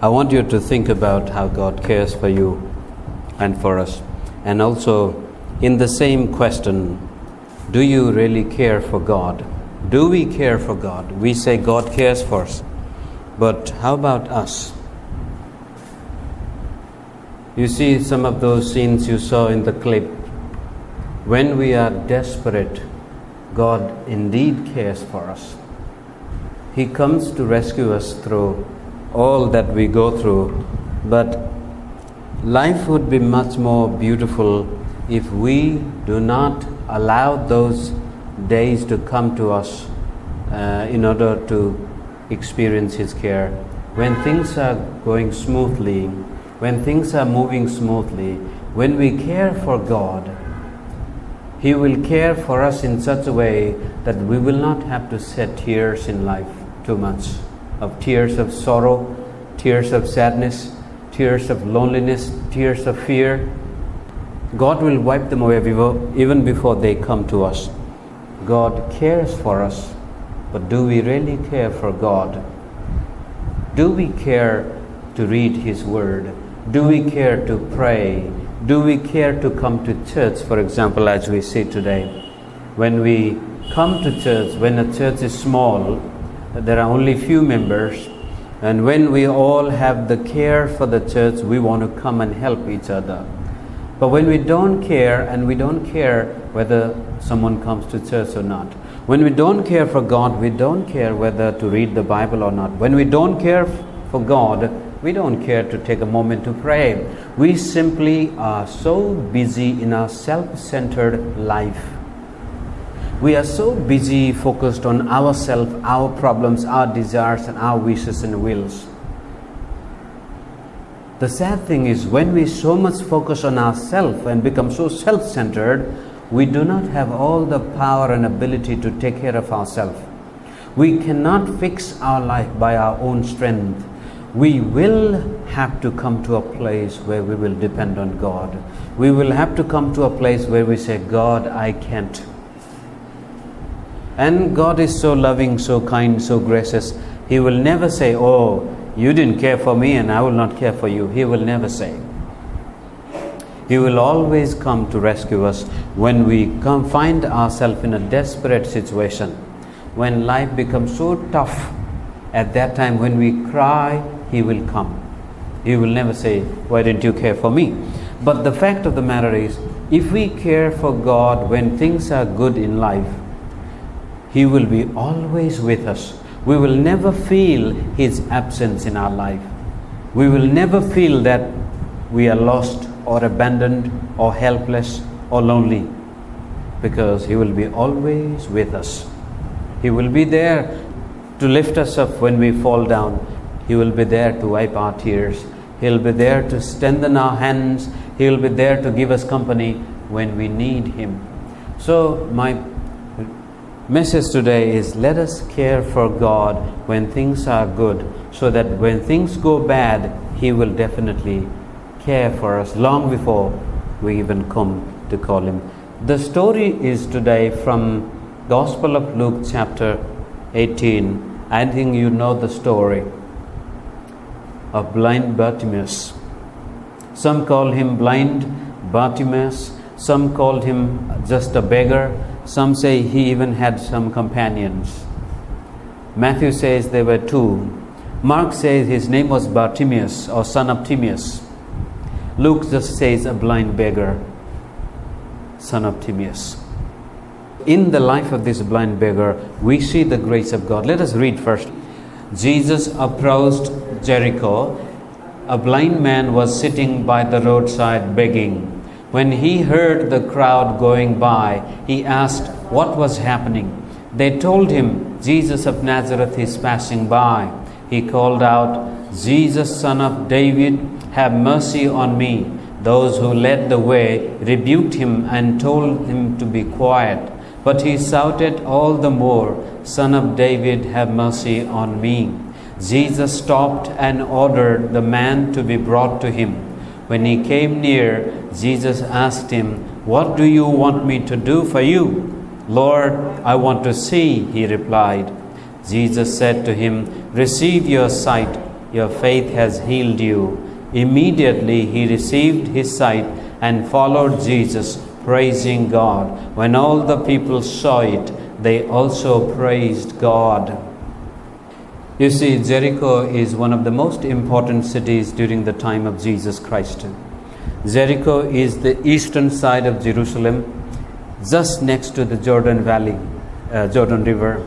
I want you to think about how God cares for you and for us. And also, in the same question, do you really care for God? Do we care for God? We say God cares for us. But how about us? You see some of those scenes you saw in the clip. When we are desperate, God indeed cares for us. He comes to rescue us through all that we go through. But life would be much more beautiful if we do not allow those days to come to us in order to experience His care. When things are going smoothly, when things are moving smoothly, when we care for God, He will care for us in such a way that we will not have to shed tears in life too much, of tears of sorrow, tears of sadness, tears of loneliness, tears of fear. God will wipe them away even before they come to us. God cares for us, but do we really care for God? Do we care to read His Word? Do we care to pray? Do we care to come to church, for example, as we see today? When we come to church, when a church is small, there are only few members, and when we all have the care for the church, we want to come and help each other. But when we don't care, and we don't care whether someone comes to church or not, when we don't care for God, we don't care whether to read the Bible or not. When we don't care for God, we don't care to take a moment to pray. We simply are so busy in our self-centered life. We are so busy focused on ourselves, our problems, our desires, and our wishes and wills. The sad thing is, when we so much focus on ourselves and become so self-centered, we do not have all the power and ability to take care of ourselves. We cannot fix our life by our own strength. We will have to come to a place where we will depend on God. We will have to come to a place where we say, God, I can't. And God is so loving, so kind, so gracious. He will never say, oh, you didn't care for me and I will not care for you. He will never say. He will always come to rescue us when we find ourselves in a desperate situation. When life becomes so tough, at that time when we cry, He will come. He will never say, why didn't you care for me? But the fact of the matter is, if we care for God when things are good in life, He will be always with us. We will never feel His absence in our life. We will never feel that we are lost or abandoned or helpless or lonely, because He will be always with us. He will be there to lift us up when we fall down. He will be there to wipe our tears. He will be there to strengthen our hands. He will be there to give us company when we need Him. So my message today is, let us care for God when things are good, so that when things go bad, He will definitely care for us long before we even come to call Him. The story is today from Gospel of Luke chapter 18. I think you know the story of blind Bartimaeus. Some call him blind Bartimaeus. Some called him just a beggar. Some say he even had some companions. Matthew says there were two. Mark says his name was Bartimaeus, or son of Timaeus. Luke just says a blind beggar, son of Timaeus. In the life of this blind beggar, we see the grace of God. Let us read first. Jesus approached Jericho. A blind man was sitting by the roadside begging. When he heard the crowd going by, he asked what was happening. They told him, Jesus of Nazareth is passing by. He called out, Jesus, son of David, have mercy on me. Those who led the way rebuked him and told him to be quiet. But he shouted all the more, Son of David, have mercy on me. Jesus stopped and ordered the man to be brought to him. When he came near, Jesus asked him, what do you want me to do for you? Lord, I want to see, he replied. Jesus said to him, receive your sight. your faith has healed you." Immediately he received his sight and followed Jesus, praising God. When all the people saw it, they also praised God. You see, Jericho is one of the most important cities during the time of Jesus Christ. Jericho is the eastern side of Jerusalem, just next to the Jordan Valley, Jordan River.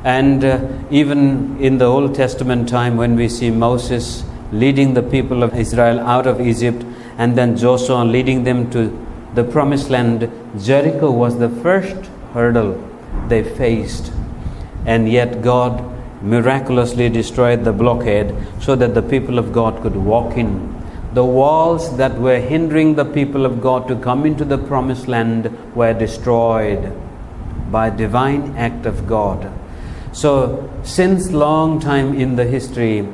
And even in the Old Testament time, when we see Moses leading the people of Israel out of Egypt, and then Joshua leading them to the promised land, Jericho was the first hurdle they faced. And yet God miraculously destroyed the blockade so that the people of God could walk in. The walls that were hindering the people of God to come into the promised land were destroyed by divine act of God. So since long time in the history,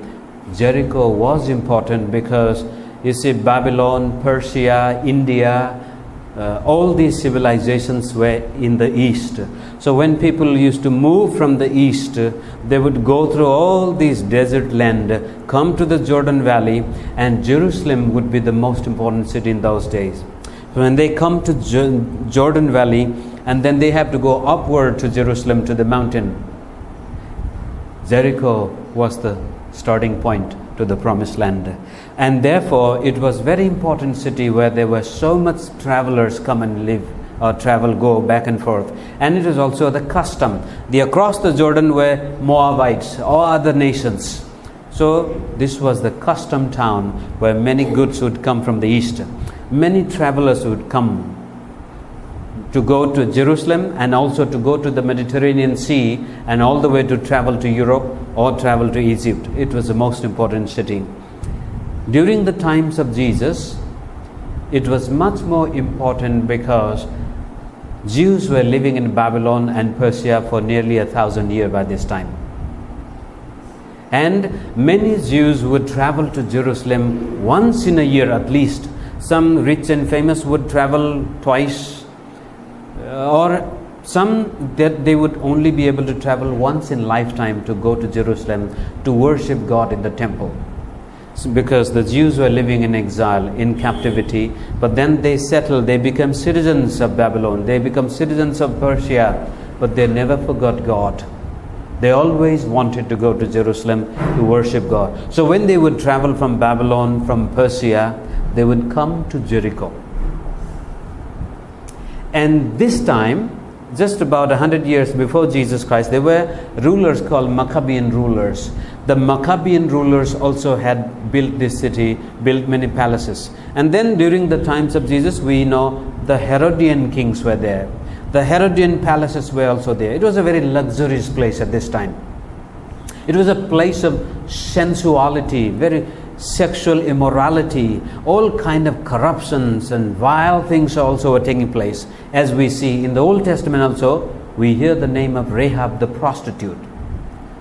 Jericho was important because you see, Babylon, Persia, India, all these civilizations were in the east. So when people used to move from the east, they would go through all these desert land, come to the Jordan Valley, and Jerusalem would be the most important city in those days. So when they come to Jordan Valley, and then they have to go upward to Jerusalem, to the mountain, Jericho was the starting point to the promised land. And therefore it was very important city where there were so much travelers come and live or travel, go back and forth. And it was also the custom. Across the Jordan were Moabites or other nations. So this was the custom town where many goods would come from the east. Many travelers would come to go to Jerusalem and also to go to the Mediterranean Sea and all the way to travel to Europe or travel to Egypt. It was the most important city. During the times of Jesus, it was much more important because Jews were living in Babylon and Persia for nearly 1,000 years by this time. And many Jews would travel to Jerusalem once in a year at least. Some rich and famous would travel twice, or some that they would only be able to travel once in lifetime to go to Jerusalem to worship God in the temple. Because the Jews were living in exile, in captivity, but then they settled, they become citizens of Babylon, they become citizens of Persia, but they never forgot God. They always wanted to go to Jerusalem to worship God. So when they would travel from Babylon, from Persia, they would come to Jericho. And this time, just about 100 years before Jesus Christ, there were rulers called Maccabean rulers. The Maccabean rulers also had built this city, built many palaces. And then during the times of Jesus, we know the Herodian kings were there. The Herodian palaces were also there. It was a very luxurious place at this time. It was a place of sensuality, very sexual immorality, all kind of corruptions and vile things also were taking place. As we see in the Old Testament also, we hear the name of Rahab the prostitute.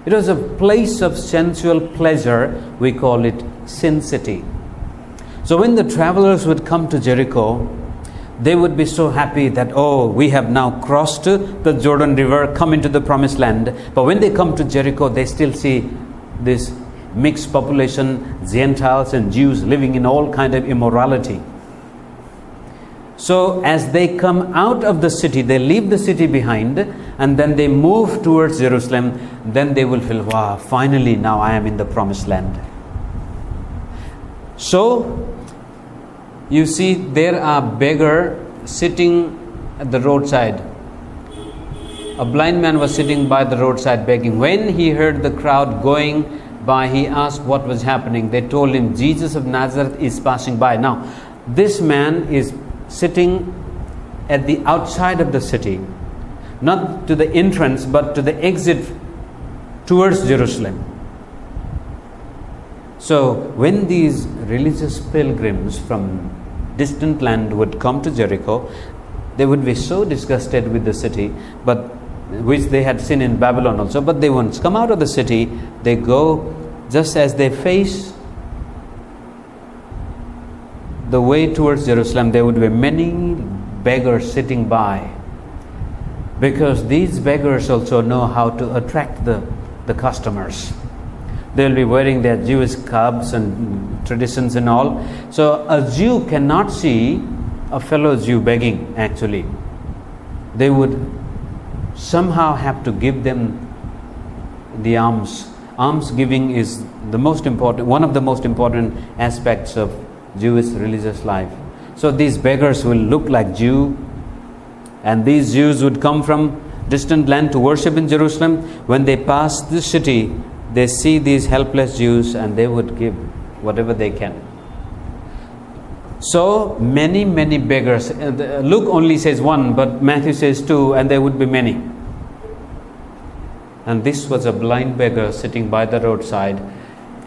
It was a place of sensual pleasure. We call it Sin City. So when the travelers would come to Jericho, they would be so happy that, oh, we have now crossed the Jordan River, come into the promised land. But when they come to Jericho, they still see this mixed population, Gentiles and Jews living in all kind of immorality. So as they come out of the city, they leave the city behind and then they move towards Jerusalem, then they will feel, wow, finally now I am in the promised land. So you see, there are beggars sitting at the roadside. A blind man was sitting by the roadside begging. When he heard the crowd going by, he asked what was happening. They told him, Jesus of Nazareth is passing by. Now, this man is sitting at the outside of the city, not to the entrance, but to the exit towards Jerusalem. So, when these religious pilgrims from distant land would come to Jericho, they would be so disgusted with the city, but which they had seen in Babylon also. But they once come out of the city, they go just as they face the way towards Jerusalem. There would be many beggars sitting by, because these beggars also know how to attract the customers. They'll be wearing their Jewish cubs and traditions and all. So a Jew cannot see a fellow Jew begging, actually. They would somehow have to give them the alms. Alms giving is the most important, one of the most important aspects of Jewish religious life. So these beggars will look like Jew, and these Jews would come from distant land to worship in Jerusalem. When they pass this city, they see these helpless Jews and they would give whatever they can. So many beggars. Luke only says one, but Matthew says two, and there would be many. And this was a blind beggar sitting by the roadside.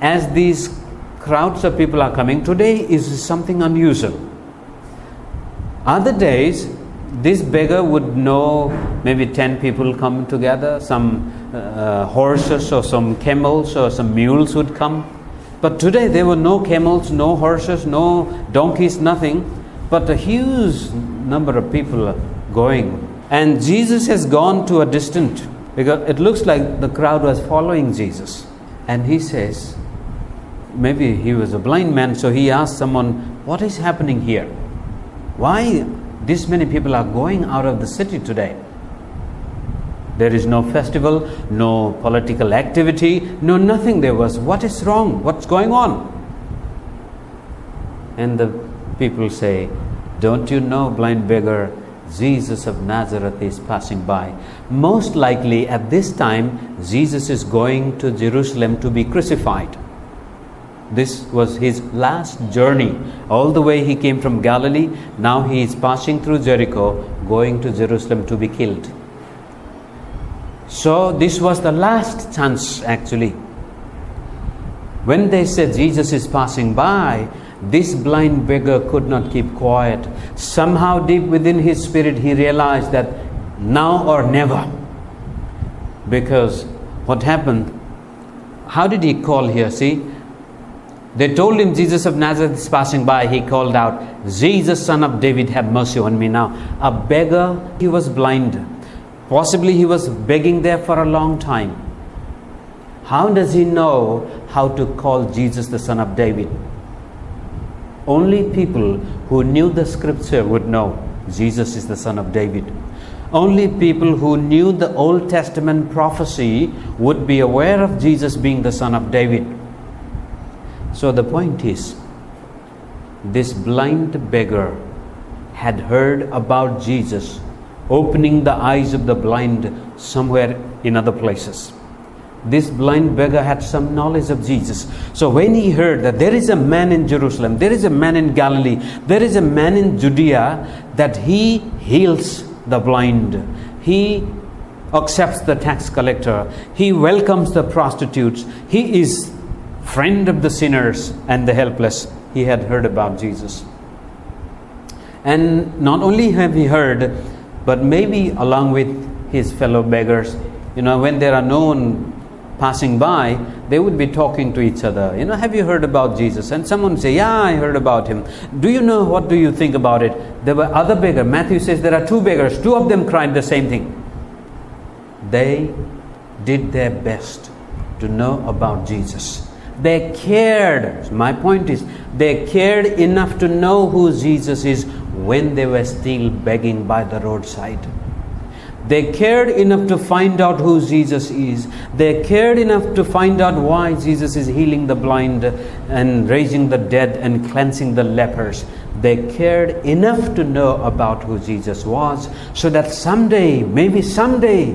As these crowds of people are coming, today is something unusual. Other days, this beggar would know maybe 10 people come together, some horses or some camels or some mules would come. But today there were no camels, no horses, no donkeys, nothing, but a huge number of people going. And Jesus has gone to a distant, because it looks like the crowd was following Jesus. And he says, maybe he was a blind man, so he asked someone, what is happening here? Why this many people are going out of the city today? There is no festival, no political activity, no nothing there was. What is wrong? What's going on? And the people say, don't you know, blind beggar, Jesus of Nazareth is passing by. Most likely at this time, Jesus is going to Jerusalem to be crucified. This was his last journey. All the way he came from Galilee, now he is passing through Jericho, going to Jerusalem to be killed. So this was the last chance, actually. When they said Jesus is passing by, this blind beggar could not keep quiet. Somehow deep within his spirit he realized that now or never. Because what happened? How did he call here? See, they told him Jesus of Nazareth is passing by. He called out, Jesus, son of David, have mercy on me now. A beggar, he was blind. Possibly he was begging there for a long time. How does he know how to call Jesus the son of David? Only people who knew the scripture would know Jesus is the son of David. Only people who knew the Old Testament prophecy would be aware of Jesus being the son of David. So the point is, this blind beggar had heard about Jesus opening the eyes of the blind somewhere in other places. This blind beggar had some knowledge of Jesus. So when he heard that there is a man in Jerusalem, there is a man in Galilee, there is a man in Judea, that he heals the blind, he accepts the tax collector, he welcomes the prostitutes, he is friend of the sinners and the helpless. He had heard about Jesus. And not only have he heard, but maybe along with his fellow beggars, when there are no one passing by, they would be talking to each other. Have you heard about Jesus? And someone say, yeah, I heard about him. Do you know, what do you think about it? There were other beggars. Matthew says there are two beggars. Two of them cried the same thing. They did their best to know about Jesus. They cared. My point is, they cared enough to know who Jesus is when they were still begging by the roadside. They cared enough to find out who Jesus is. They cared enough to find out why Jesus is healing the blind and raising the dead and cleansing the lepers. They cared enough to know about who Jesus was, so that someday, maybe someday,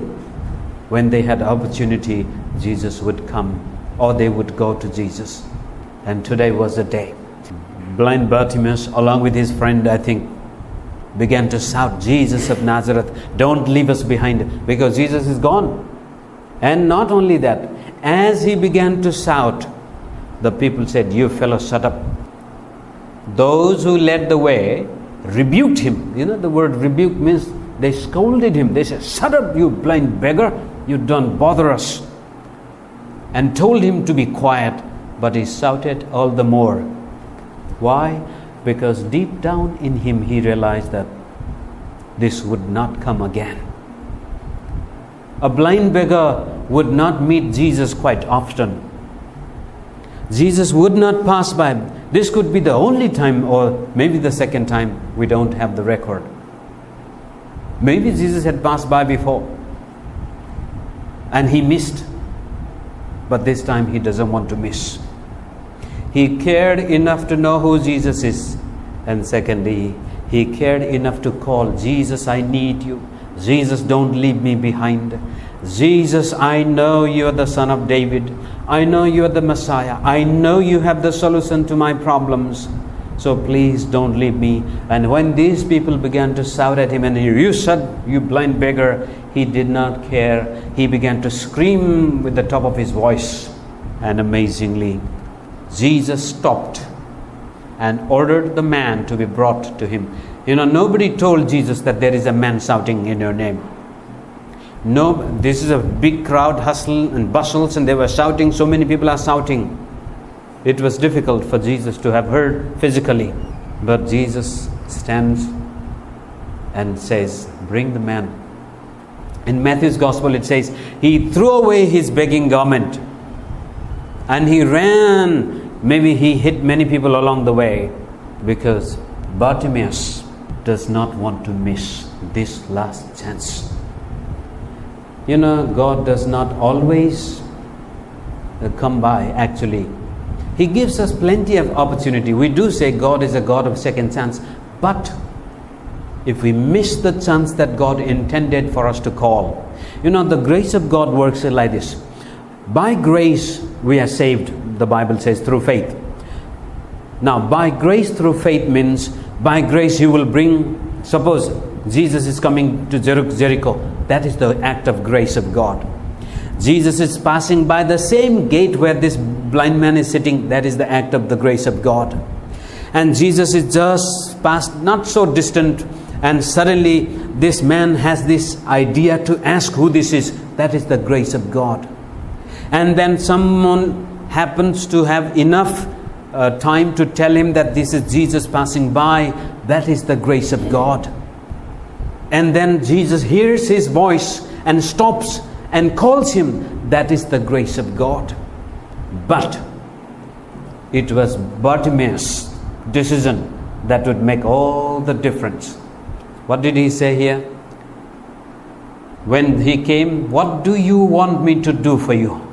when they had opportunity, Jesus would come, or they would go to Jesus. And today was the day. Blind Bartimaeus, along with his friend, I think, began to shout, Jesus of Nazareth, don't leave us behind, because Jesus is gone. And not only that, as he began to shout, the people said, you fellow, shut up. Those who led the way rebuked him. The word rebuke means they scolded him. They said, shut up, you blind beggar, you don't bother us. And told him to be quiet, but he shouted all the more. Why? Because deep down in him he realized that this would not come again. A blind beggar would not meet Jesus quite often. Jesus would not pass by. This could be the only time, or maybe the second time. We don't have the record. Maybe Jesus had passed by before and he missed. But this time he doesn't want to miss. He cared enough to know who Jesus is. And secondly, he cared enough to call, Jesus, I need you. Jesus, don't leave me behind. Jesus, I know you are the Son of David. I know you are the Messiah. I know you have the solution to my problems. So please don't leave me. And when these people began to shout at him, and you said, you blind beggar, he did not care. He began to scream with the top of his voice. And amazingly, Jesus stopped and ordered the man to be brought to him. Nobody told Jesus that there is a man shouting in your name. No, this is a big crowd, hustle and bustles, and they were shouting. So many people are shouting. It was difficult for Jesus to have heard physically. But Jesus stands and says, bring the man. In Matthew's Gospel it says, he threw away his begging garment and he ran. Maybe he hit many people along the way, because Bartimaeus does not want to miss this last chance. God does not always come by, actually. He gives us plenty of opportunity. We do say God is a God of second chance. But if we miss the chance that God intended for us to call, the grace of God works like this. By grace we are saved, the Bible says, through faith. Now, by grace through faith means, by grace you will bring, suppose Jesus is coming to Jericho. That is the act of grace of God. Jesus is passing by the same gate where this blind man is sitting. That is the act of the grace of God. And Jesus is just past, not so distant, and suddenly this man has this idea to ask who this is. That is the grace of God. And then someone happens to have enough time to tell him that this is Jesus passing by. That is the grace of God. And then Jesus hears his voice and stops and calls him. That is the grace of God. But it was Bartimaeus' decision that would make all the difference. What did he say here? When he came, what do you want me to do for you?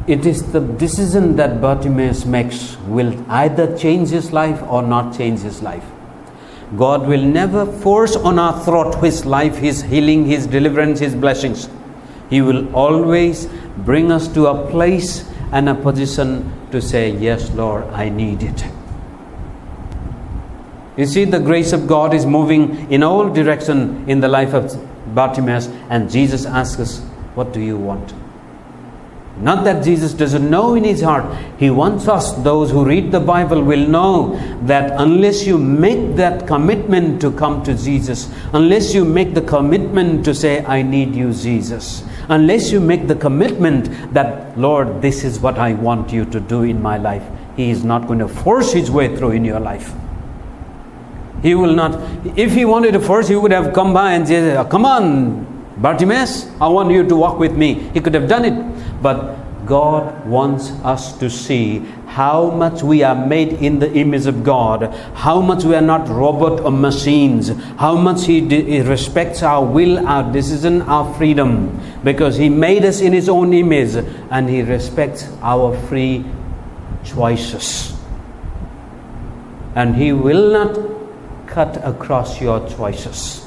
It is the decision that Bartimaeus makes will either change his life or not change his life. God will never force on our throat his life, his healing, his deliverance, his blessings. He will always bring us to a place and a position to say, yes, Lord, I need it. You see, the grace of God is moving in all directions in the life of Bartimaeus, and Jesus asks us, what do you want? Not that Jesus doesn't know in his heart. He wants us, those who read the Bible, will know that unless you make that commitment to come to Jesus, unless you make the commitment to say, I need you, Jesus, unless you make the commitment that, Lord, this is what I want you to do in my life, He is not going to force His way through in your life. He will not. If He wanted to force, He would have come by and said, come on, Bartimaeus, I want you to walk with me. He could have done it. But God wants us to see how much we are made in the image of God, how much we are not robot or machines, how much He respects our will, our decision, our freedom, because He made us in His own image, and He respects our free choices. And He will not cut across your choices.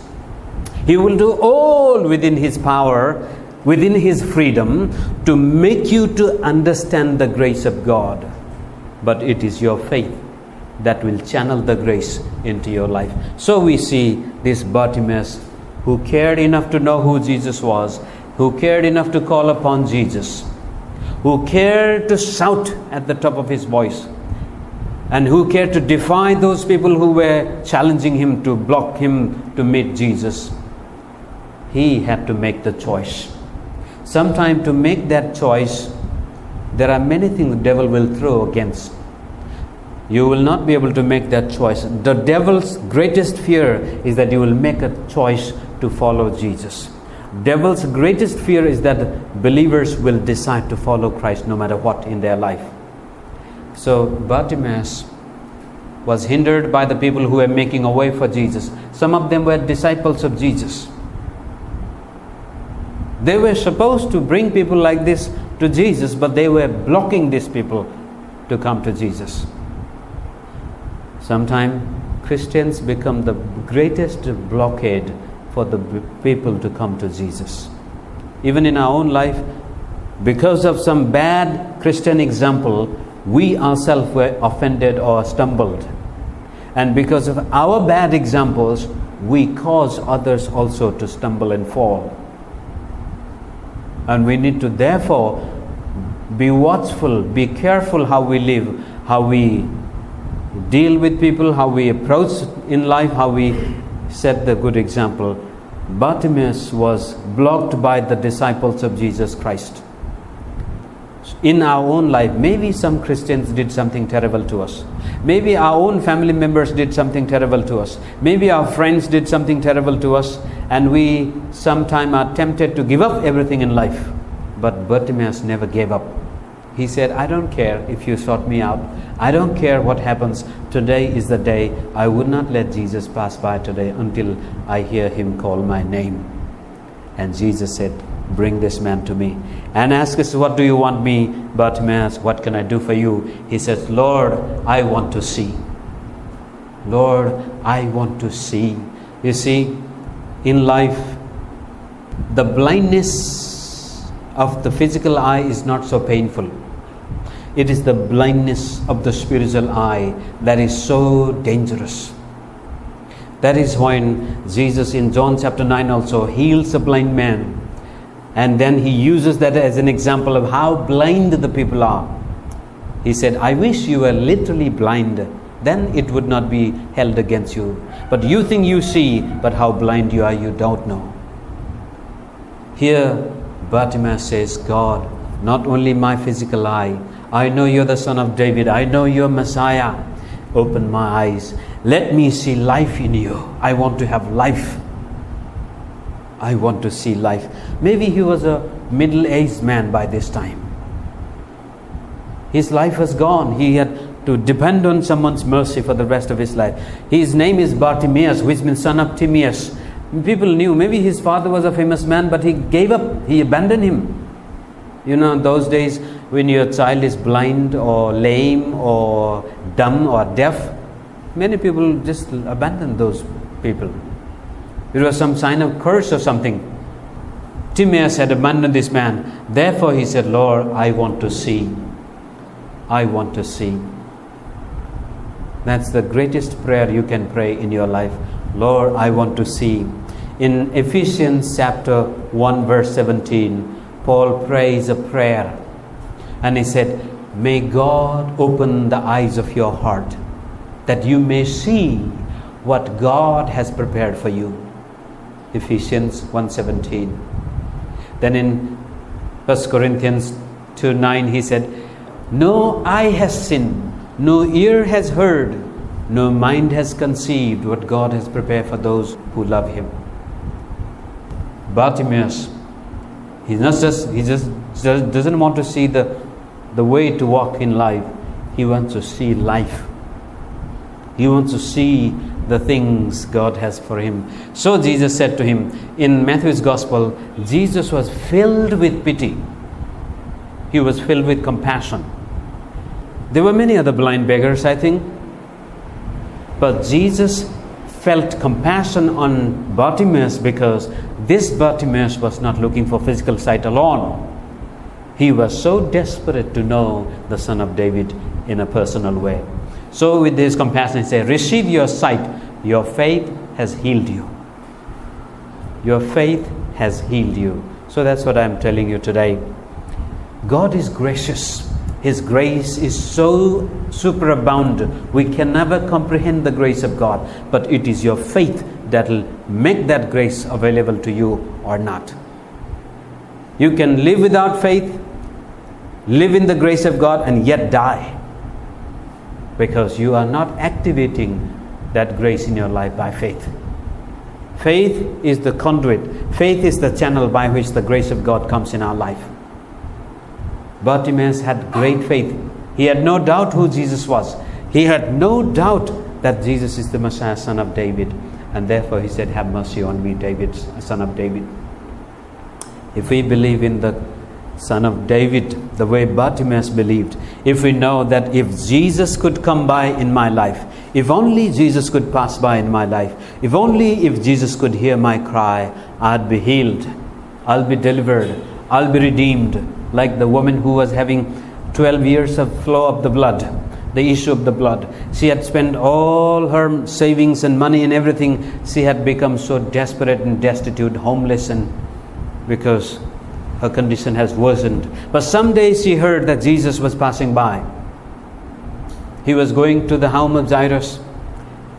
He will do all within His power, within His freedom, to make you to understand the grace of God. But it is your faith that will channel the grace into your life. So we see this Bartimaeus, who cared enough to know who Jesus was, who cared enough to call upon Jesus, who cared to shout at the top of his voice, and who cared to defy those people who were challenging him to block him to meet Jesus. He had to make the choice. Sometimes to make that choice, there are many things the devil will throw against. You will not be able to make that choice. The devil's greatest fear is that you will make a choice to follow Jesus. Devil's greatest fear is that believers will decide to follow Christ no matter what in their life. So Bartimaeus was hindered by the people who were making a way for Jesus. Some of them were disciples of Jesus. They were supposed to bring people like this to Jesus, but they were blocking these people to come to Jesus. Sometimes Christians become the greatest blockade for the people to come to Jesus. Even in our own life, because of some bad Christian example, we ourselves were offended or stumbled. And because of our bad examples, we cause others also to stumble and fall. And we need to therefore be watchful, be careful how we live, how we deal with people, how we approach in life, how we set the good example. Bartimaeus was blocked by the disciples of Jesus Christ. In our own life, maybe some Christians did something terrible to us. Maybe our own family members did something terrible to us. Maybe our friends did something terrible to us, and we sometimes are tempted to give up everything in life. But Bartimaeus never gave up. He said, I don't care if you sort me out. I don't care what happens. Today is the day. I would not let Jesus pass by today until I hear him call my name. And Jesus said, bring this man to me. And ask us, what do you want me? Bartimaeus, what can I do for you? He says, Lord, I want to see. Lord, I want to see. You see, in life, the blindness of the physical eye is not so painful. It is the blindness of the spiritual eye that is so dangerous. That is when Jesus in John chapter 9 also heals a blind man. And then he uses that as an example of how blind the people are. He said, I wish you were literally blind. Then it would not be held against you. But you think you see, but how blind you are, you don't know. Here, Bartimaeus says, God, not only my physical eye, I know you're the Son of David. I know you're Messiah. Open my eyes. Let me see life in you. I want to have life. I want to see life. Maybe he was a middle-aged man by this time. His life was gone. He had to depend on someone's mercy for the rest of his life. His name is Bartimaeus, which means son of Timaeus. People knew maybe his father was a famous man, but he gave up. He abandoned him. You know, those days when your child is blind or lame or dumb or deaf, many people just abandon those people. It was some sign of curse or something. Timaeus had abandoned this man. Therefore he said, Lord, I want to see. I want to see. That's the greatest prayer you can pray in your life. Lord, I want to see. In Ephesians chapter 1 verse 17, Paul prays a prayer. And he said, may God open the eyes of your heart, that you may see what God has prepared for you. Ephesians 1:17. Then in 1 Corinthians 2:9 he said, no eye has seen, no ear has heard, no mind has conceived what God has prepared for those who love him. Bartimaeus, he just doesn't want to see the way to walk in life. He wants to see life. He wants to see the things God has for him. So Jesus said to him, in Matthew's Gospel, Jesus was filled with pity. He was filled with compassion. There were many other blind beggars, I think. But Jesus felt compassion on Bartimaeus because this Bartimaeus was not looking for physical sight alone. He was so desperate to know the Son of David in a personal way. So with his compassion, he said, receive your sight. Your faith has healed you. Your faith has healed you. So that's what I'm telling you today. God is gracious. His grace is so superabound. We can never comprehend the grace of God. But it is your faith that will make that grace available to you or not. You can live without faith, live in the grace of God, and yet die. Because you are not activating that grace in your life by faith. Faith is the conduit. Faith is the channel by which the grace of God comes in our life. Bartimaeus had great faith. He had no doubt who Jesus was. He had no doubt that Jesus is the Messiah, son of David. And therefore he said, have mercy on me, David, son of David. If we believe in the Son of David, the way Bartimaeus believed, if we know that if Jesus could come by in my life, if only Jesus could pass by in my life, if Jesus could hear my cry, I'd be healed, I'll be delivered, I'll be redeemed. Like the woman who was having 12 years of flow of the blood, the issue of the blood. She had spent all her savings and money and everything. She had become so desperate and destitute, homeless, and because her condition has worsened. But someday she heard that Jesus was passing by. He was going to the home of Jairus,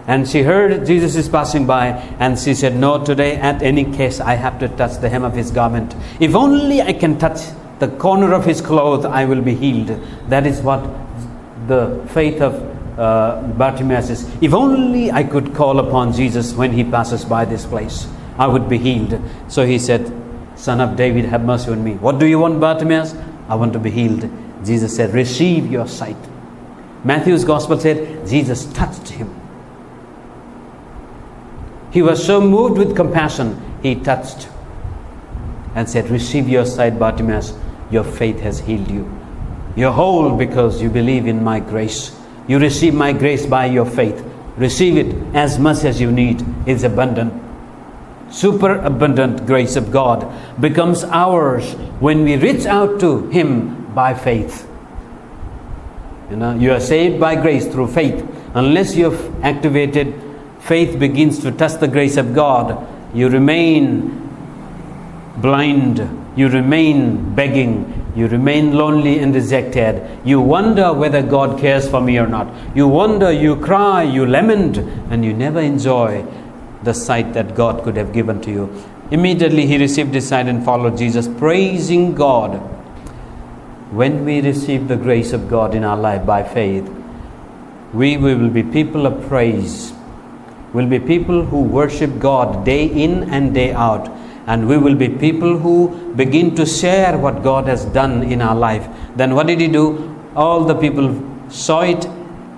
and she heard Jesus is passing by, and she said, no, today at any case I have to touch the hem of his garment. If only I can touch the corner of his clothes, I will be healed. That is what the faith of Bartimaeus is. If only I could call upon Jesus when he passes by this place, I would be healed. So he said, Son of David, have mercy on me. What do you want, Bartimaeus? I want to be healed. Jesus said, receive your sight. Matthew's gospel said, Jesus touched him. He was so moved with compassion, he touched and said, receive your sight, Bartimaeus. Your faith has healed you. You're whole because you believe in my grace. You receive my grace by your faith. Receive it as much as you need. It's abundant. Superabundant grace of God becomes ours when we reach out to him by faith. You are saved by grace through faith. Unless you've activated faith begins to touch the grace of God, you remain blind, you remain begging, you remain lonely and rejected. You wonder whether God cares for me or not. You wonder, you cry, you lament, and you never enjoy the sight that God could have given to you. Immediately he received his sight and followed Jesus, praising God. When we receive the grace of God in our life by faith, we will be people of praise. We'll be people who worship God day in and day out. And we will be people who begin to share what God has done in our life. Then what did he do? All the people saw it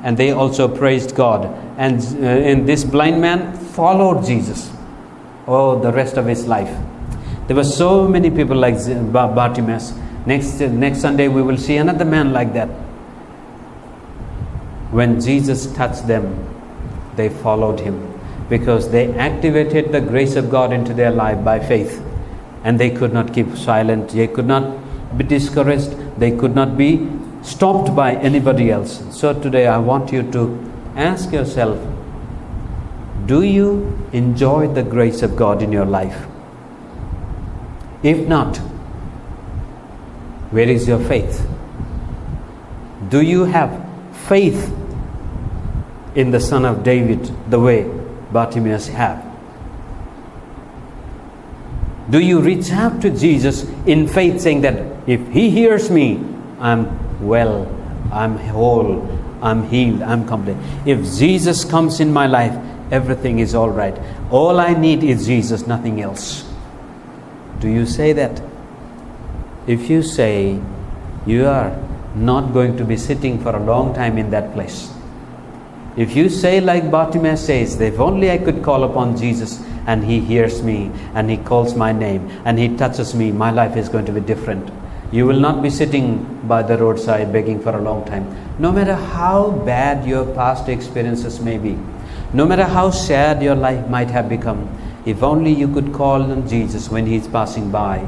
and they also praised God. And this blind man followed Jesus. Oh, the rest of his life. There were so many people like Bartimaeus. Next Sunday we will see another man like that. When Jesus touched them, they followed him because they activated the grace of God into their life by faith. And they could not keep silent. They could not be discouraged. They could not be stopped by anybody else. So today I want you to ask yourself, do you enjoy the grace of God in your life? If not, where is your faith? Do you have faith in the Son of David the way Bartimaeus had? Do you reach out to Jesus in faith, saying that if he hears me, I'm well, I'm whole, I'm healed, I'm complete. If Jesus comes in my life, everything is all right. All I need is Jesus, nothing else. Do you say that? If you say, you are not going to be sitting for a long time in that place. If you say like Bartimaeus says, if only I could call upon Jesus and he hears me and he calls my name and he touches me, my life is going to be different. You will not be sitting by the roadside begging for a long time. No matter how bad your past experiences may be, no matter how sad your life might have become, if only you could call on Jesus when he is passing by,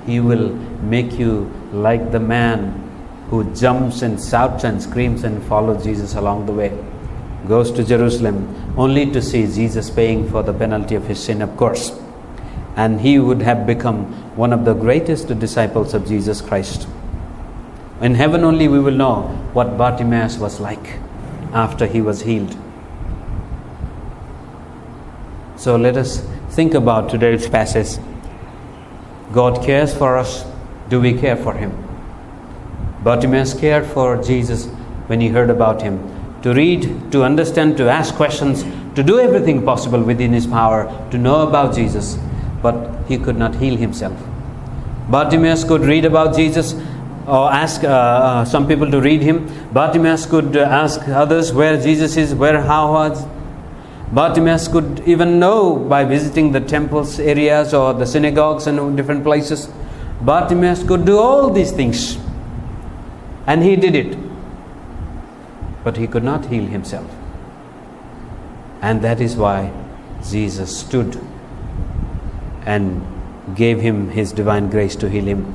he will make you like the man who jumps and shouts and screams and follows Jesus along the way. Goes to Jerusalem only to see Jesus paying for the penalty of his sin, of course. And he would have become one of the greatest disciples of Jesus Christ. In heaven only we will know what Bartimaeus was like after he was healed. So let us think about today's passage. God cares for us. Do we care for him? Bartimaeus cared for Jesus when he heard about him. To read, to understand, to ask questions, to do everything possible within his power to know about Jesus. But he could not heal himself. Bartimaeus could read about Jesus, or ask some people to read him. Bartimaeus could ask others where Jesus is, how was. Bartimaeus could even know by visiting the temples areas or the synagogues and different places. Bartimaeus could do all these things, and he did it. But he could not heal himself. And that is why Jesus stood and gave him his divine grace to heal him.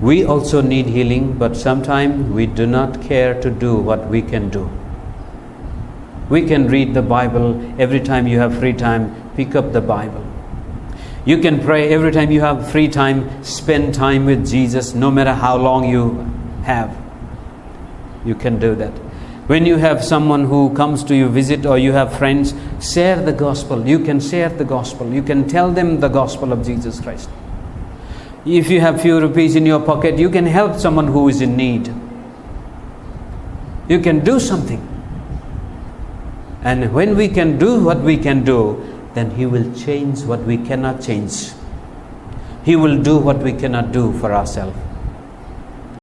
We also need healing, but sometimes we do not care to do what we can do. We can read the Bible every time you have free time. Pick up the Bible. You can pray every time you have free time. Spend time with Jesus, no matter how long you have. You can do that. When you have someone who comes to you visit, or you have friends, share the gospel. You can share the gospel. You can tell them the gospel of Jesus Christ. If you have few rupees in your pocket, you can help someone who is in need. You can do something. And when we can do what we can do, then He will change what we cannot change. He will do what we cannot do for ourselves.